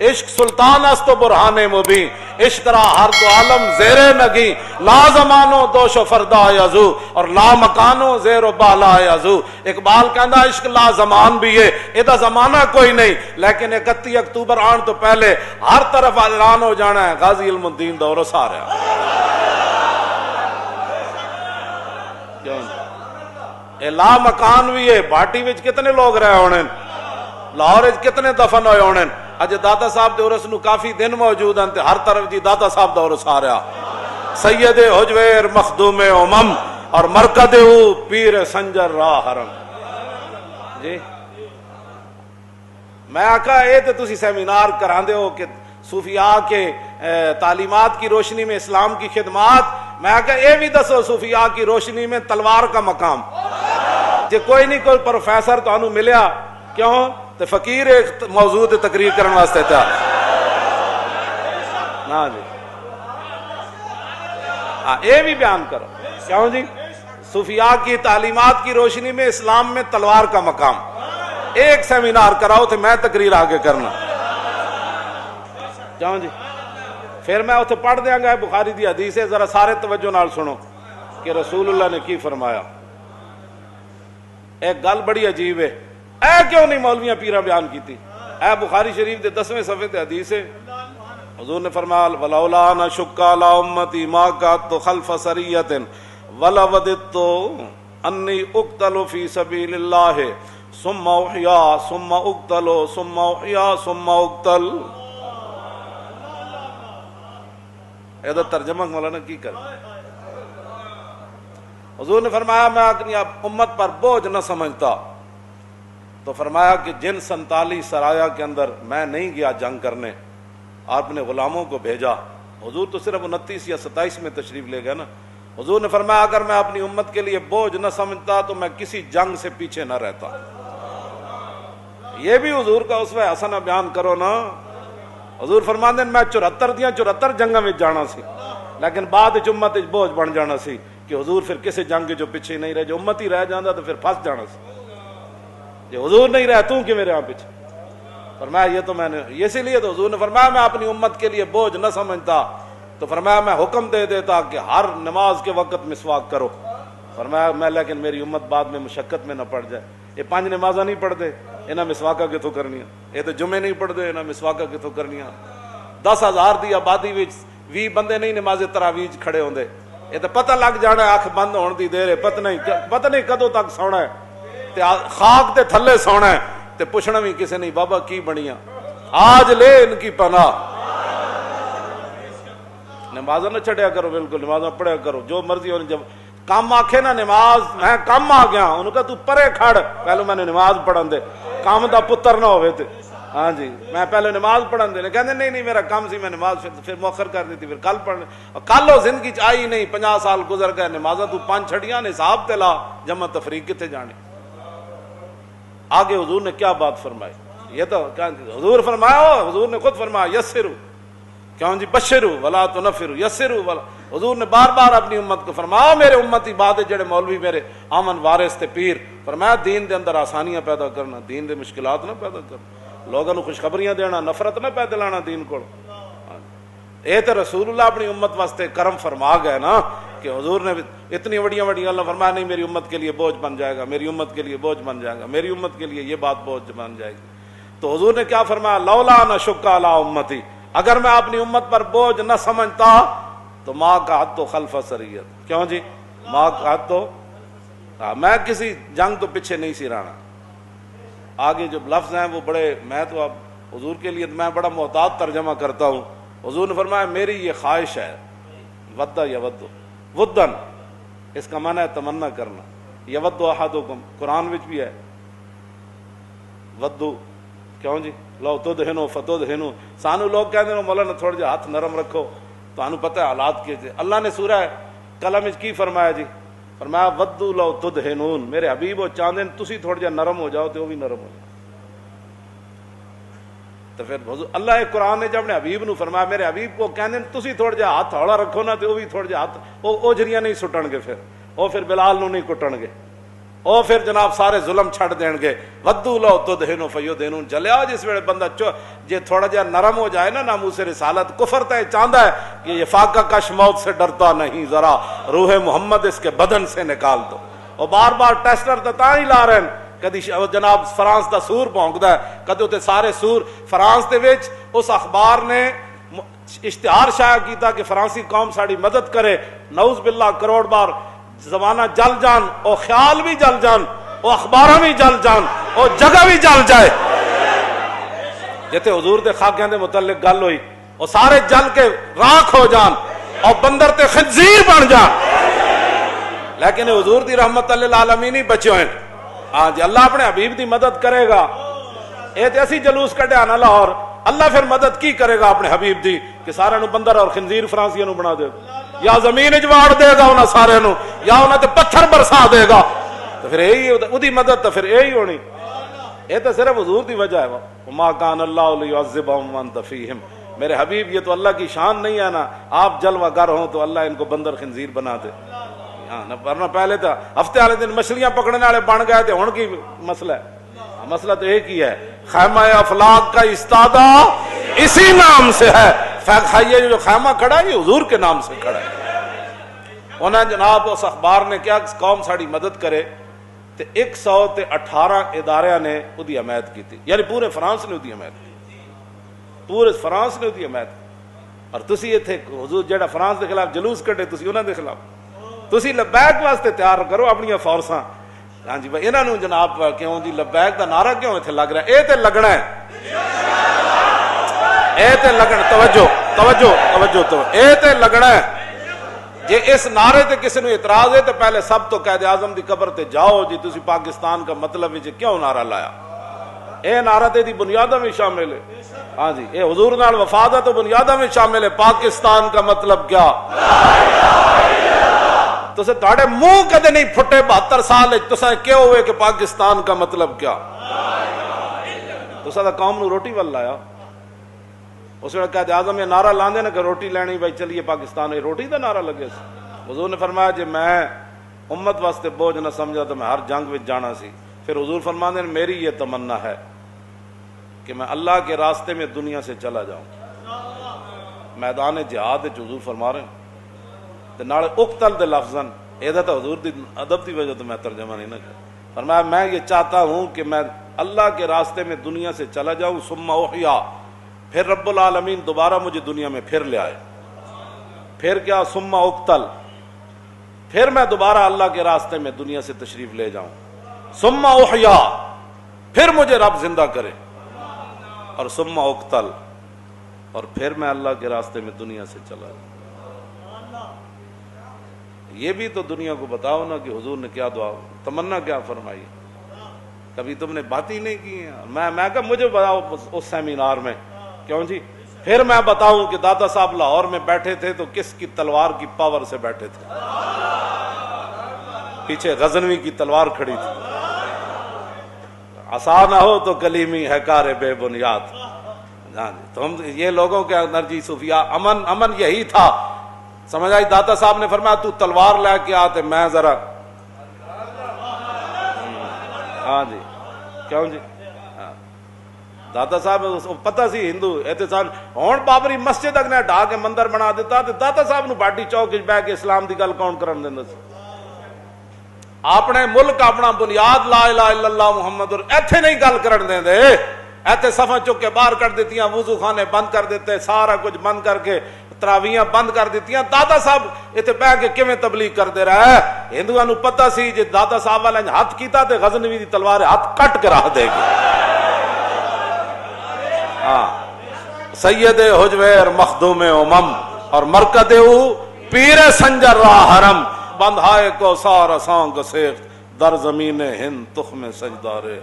عشق سلطان است و برہان مبین، عشق را ہر دو عالم زیر نگی، لا زمانو دوش و فردا یزو اور لا مکانو زیر و بالا یزو۔ اقبال کہندا عشق لا زمان بھی ہے، ایدہ زمانہ کوئی نہیں، لیکن 31 اکتوبر آن تو پہلے ہر طرف اعلان ہو جانا ہے غازی علم الدین دور سارا۔ اے لا مکان بھی ہے، بھاٹی وچ کتنے لوگ رہے ہونے، لاہور وچ کتنے دفن ہوئے ہونے، اج داتا صاحب دے عرس نو کافی دن موجود ہیں تے ہر طرف جی داتا صاحب دا عرس آ رہا، سید حجویر مخدوم امم اور مرکد پیر سنجر راہ حرم۔ جی میں آقا اے تے تسی سیمینار کراندے ہو کہ صوفیاء کے تعلیمات کی روشنی میں اسلام کی خدمات، میں آقا اے بھی دسو صوفیاء کی روشنی میں تلوار کا مقام۔ جے کوئی نہیں کوئی پروفیسر تو انہوں ملیا کیوں تے فقیر ایک موضوع تے تقریر کرنے واسطے تھا نا جی، اے بھی بیان کرو کیوں جی، صوفیاء کی تعلیمات کی روشنی میں اسلام میں تلوار کا مقام، ایک سیمینار کراؤ تو میں تقریر آگے کرنا کیوں جی، پھر میں اتنے پڑھ دیاں گا بخاری دی حدیث ہے، ذرا سارے توجہ نال سنو کہ رسول اللہ نے کی فرمایا۔ ایک گل بڑی عجیب ہے، اے کیوں نہیں مولویاں پیرا بیان کیتی، اے بخاری شریف دے 10ویں صفحے تے حدیث ہے، حضور نے فرمایا ولولا ان شق علی امتی ما کانت خلف سریۃ ولوددت انی اقتل فی سبیل اللہ ثم احیا ثم اقتل ثم احیا ثم اقتل۔ یہ ترجمہ مولانا کی کر، حضور نے فرمایا میں اپنی امت پر بوجھ نہ سمجھتا، تو فرمایا کہ جن 47 سرایہ کے اندر میں نہیں گیا جنگ کرنے، آپ نے غلاموں کو بھیجا، حضور تو صرف 29 یا 27 میں تشریف لے گئے نا، حضور نے فرمایا اگر میں اپنی امت کے لیے بوجھ نہ سمجھتا تو میں کسی جنگ سے پیچھے نہ رہتا۔ یہ بھی حضور کا اسوہ حسنہ بیان کرو نا، حضور فرماندے ہیں میں 74 جنگاں میں جانا سی، لیکن بعد امت بوجھ بن جانا سی کہ حضور پھر کسی جنگ جو پیچھے نہیں رہے، جو امت ہی رہ جانا تو پھر پھنس جانا سی، یہ حضور نہیں رہا تو کہ میرے ہاں پیچھے۔ فرمایا یہ تو میں نے اسی لیے تو حضور نے فرمایا میں اپنی امت کے لیے بوجھ نہ سمجھتا، تو فرمایا میں حکم دے دیتا کہ ہر نماز کے وقت مسواک کرو، فرمایا میں لیکن میری امت بعد میں مشقت میں نہ پڑ جائے، یہ 5 نمازاں نہیں پڑھتے انہاں مسواکاں کتوں کرنیاں، یہ تو جمعے نہیں پڑھتے انہاں مسواکاں کتوں کرنیاں، 10,000 دی آبادی وچ 20 بندے نہیں نماز تراویح کھڑے ہوندے، یہ تو پتہ لگ جانا ہے اکھ بند ہون دی دیر ہے، پتہ نہیں کدوں تک سونا ہے، تے خاک تے تھلے سونا ہے، تے پوچھنا بھی کسی نہیں بابا کی بنیاں، آج لے ان کی پناہ۔ نمازاں نہ چھڑیا کرو، بالکل نمازاں پڑھیا کرو، جو مرضی ہو، جب کام آکھے نا نماز میں کم آ گیا، انہوں کہا تو پرے کھڑ، پہلے میں نے نماز پڑھن دے، کام دا پتر نہ ہوئے تھے، ہاں جی میں پہلے نماز پڑھن دے، کہتے نہیں میرا کام سی میں نماز پھر مؤخر کر دیتی، پھر کل پڑھنے، کل وہ زندگی چاہی نہیں، 50 سال گزر گئے، نمازاں تو 5 چھڑیاں نے، حساب تے لا، جمع تفریق کتے جانے۔ آگے حضور نے کیا بات فرمائی، یہ تو حضور فرمایا، حضور نے خود فرمایا یسرو، کیوں جی بشرو ولا تنفرو، یسرو ولا، حضور نے بار بار اپنی امت کو فرمایا میرے امتی بعد جڑے مولوی میرے آمن وارث تے پیر، فرمایا دین دے اندر آسانیاں پیدا کرنا، دین دے مشکلات نہ پیدا کرنا، لوگوں کو خوشخبریاں دینا، نفرت نہ پیدا لانا دین کو۔ اے تے رسول اللہ اپنی امت واسطے کرم فرما گئے نا کہ حضور نے اتنی بڑیاں اللہ فرمایا نہیں میری امت کے لیے بوجھ بن جائے گا، میری امت کے لیے بوجھ بن جائے گا، میری امت کے لیے یہ بات بوجھ بن جائے گی۔ تو حضور نے کیا فرمایا لولا نہ شق علی امتی، اگر میں اپنی امت پر بوجھ نہ سمجھتا تو ماں کا حد تو خلف سریت، کیوں جی ماں کا حد تو میں کسی جنگ تو پیچھے نہیں سی رہنا۔ آگے جو لفظ ہیں وہ بڑے، میں تو اب حضور کے لیے میں بڑا محتاط ترجمہ کرتا ہوں، حضور نے فرمایا میری یہ خواہش ہے، ودہ یا ودو ودن، اس کا معنی ہے تمنا کرنا، یود احدکم قرآن وچ بھی ہے ودو، کیوں جی لو تدہنو فتدہنو، سانو لوگ کہتے ہیں مولانا تھوڑا جہا ہاتھ نرم رکھو، تو انہوں پتہ ہے حالات کیسے، اللہ نے سورہ قلم وچ کی فرمایا جی، فرمایا ودو لو تدہنون، میرے حبیب وہ چاہتے ہیں تسی تھوڑا جہا نرم ہو جاؤ تو وہ بھی نرم ہو جاؤ۔ تو پھر اللہ ایک قرآن نے جب اپنے حبیب نو فرمایا میرے حبیب کو کہنے تسی تھوڑا جہا ہاتھ ہولا رکھو نا تو وہ بھی تھوڑا جہا ہاتھ وہ اوجریاں نہیں سٹن گے، پھر وہ پھر بلال نو نہیں کٹن گے، او پھر جناب سارے ظلم چھڑ دین گے. ودو لو تدہنو فیدہنون. جلیا جس ویلے بندہ جے تھوڑا جہا نرم ہو جائے نا ناموس رسالت کفر تے چاہتا ہے کہ یہ فاقہ کش موت سے ڈرتا نہیں, ذرا روح محمد اس کے بدن سے نکال دو. اور بار بار ٹیسٹر تا ہی لا رہے ہیں. کدی جناب فرانس دا سور بھونکدا ہے, کدی تے سارے سور. فرانس دے وچ اس اخبار نے اشتہار شائع کیتا کہ فرانسی قوم ساڑی مدد کرے. نعوذ باللہ کروڑ بار زمانہ جل جان, او خیال بھی جل جان, او اخباراں بھی جل جان, او جگہ بھی جل جائے. جتے حضور دے خاکیاں دے متعلق گل ہوئی او سارے جل کے راکھ ہو جان اور بندر تے خنزیر بن جان. لیکن حضور دی رحمت للعالمین ہی بچے ہوئے. ہاں جی اللہ اپنے حبیب دی مدد کرے گا. اے تے اسی جلوس کڈیا نا لاہور, اللہ پھر مدد کی کرے گا اپنے حبیب دی کہ سارے نو بندر اور خنزیر فرانسیوں نو بنا دے گا, یا زمین اجواڑ دے گا انہاں سارے نو, یا انہاں تے پتھر برسا دے گا. تو پھر یہی اودی مدد تو پھر یہی ہونی. یہ تو صرف حضور دی وجہ ہے. وما کان اللہ لیعذبہم وانت فیہم. میرے حبیب یہ تو اللہ کی شان نہیں ہے نا, آپ جلوہ گر ہوں تو اللہ ان کو بندر خنزیر بنا دے. ورنہ پہلے تو ہفتے والے دن مچھلیاں پکڑنے والے بن گئے تھے, ہن کی مسئلہ ہے؟ مسئلہ تو ایک ہی ہے, خیمہ افلاق کا استادہ اسی نام سے ہے. یہ جو خیمہ کھڑا ہے یہ حضور کے نام سے کھڑا ہے. انہیں جناب اس اخبار نے کیا قوم ساڑی مدد کرے تے 118 ادارے نے ادھی حمایت کی تھی. یعنی پورے فرانس نے ادھی حمایت کی, پورے فرانس نے ادھی حمایت کی. اور تسی ایتھے حضور جیڑا فرانس دے خلاف جلوس کٹے تسی انہاں دے خلاف تسی لبیک واسطے تیار کرو اپنی فورساں. ہاں جی بھائی انہاں نو جناب کیوں جی لبیک دا نعرہ کیوں ایتھے لگ رہا ہے؟ اے تے لگنا ہے, اے تے لگنا. توجہ توجہ توجہ تو اے تے لگنا ہے. جے اس نعرے تے کسی نو اعتراض ہے تو پہلے سب تو قائد اعظم دی قبر تے جاؤ جی تسی پاکستان کا مطلب ہے کیوں نعرہ لایا. اے نعرہ تے دی بنیادوں میں شامل ہے. ہاں جی اے حضور نال وفادہ تو بنیادوں میں شامل ہے. پاکستان کا مطلب کیا؟ تو سے تھوڑے منہ کدے نہیں پھٹے 72 سال تساں کیوں ہوئے کہ پاکستان کا مطلب کیا؟ تساں دا قوم نو روٹی ول لایا. اس وقت قائد اعظم یہ نعرہ لاندے نا کہ روٹی لینی بھائی چلیے پاکستان, یہ روٹی دا نعرہ لگے سی. حضور نے فرمایا جی میں امت واسطے بوجھ نہ سمجھا تو میں ہر جنگ وچ جانا سی. پھر حضور فرماندے نے میری یہ تمنا ہے کہ میں اللہ کے راستے میں دنیا سے چلا جاؤں. میدان جہاد حضور فرما رہے ہیں تے نال اقتل دے لفظاً اے تو حضور دی ادب دی وجہ تو میں ترجمہ نہیں نہ کر. فرمایا میں یہ چاہتا ہوں کہ میں اللہ کے راستے میں دنیا سے چلا جاؤں. ثم احیا, پھر رب العالمین دوبارہ مجھے دنیا میں پھر لے آئے. پھر کیا؟ ثم اقتل, پھر میں دوبارہ اللہ کے راستے میں دنیا سے تشریف لے جاؤں. ثم احیا, پھر مجھے رب زندہ کرے. اور ثم اقتل, اور پھر میں اللہ کے راستے میں دنیا سے چلا جاؤں. یہ بھی تو دنیا کو بتاؤ نا کہ حضور نے کیا دعا تمنا کیا فرمائی. کبھی تم نے بات ہی نہیں کی. میں کہ مجھے بتاؤ اس سیمینار میں. کیوں جی؟ پھر میں بتاؤں کہ داتا صاحب لاہور میں بیٹھے تھے تو کس کی تلوار کی پاور سے بیٹھے تھے؟ پیچھے غزنوی کی تلوار کھڑی تھی. عصا نہ ہو تو کلیمی ہے کار بے بنیاد. تو ہم یہ لوگوں کے اندر جی صوفیاء امن یہی تھا. سمجھ آئی؟ داتا صاحب نے فرمایا تو تلوار لے کے آتے میں ذرا. ہاں جی کیوں جی؟ داتا صاحب پتہ سی ہندو احتساب ہون بابری مسجد اگنے ڈھا کے مندر بنا دیتا تے داتا صاحب نو باٹی چوک بہ کے اسلام دی گل کون کرن دیندا سی؟ اپنے ملک اپنا بنیاد لا الہ الا اللہ محمد ایتھے نہیں گل کرن دیندے. ایتھے صفاں چک کے باہر کر دیتیاں, وضو خانے بند کر دیتے, سارا کچھ بند کر کے تراویاں بند کر دیتیاں. داتا صاحب ایتھے بہ کے کیویں تبلیغ کردے رہے؟ ہندوؤں نو پتہ سی جے داتا صاحب والے ہاتھ کیتا تے غزنوی دی تلوار ہاتھ کٹ کے رکھ دے گی. سید حجویر مخدوم امم اور مرکد پیر سنجر راہ حرم بندھائے کو سارا سانگ سیخ در زمین ہند تخم سجدارے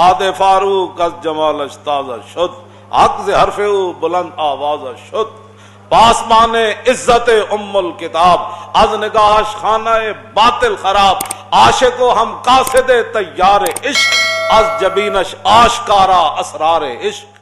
آد فاروق از جمالش تازہ شد حق سے حرف بلند آواز شد پاسمان عزت ام الکتاب از نگاہش خانہ باطل خراب عاشق و ہم قاصد تیار عشق از جبینش آشکارا اسرار عشق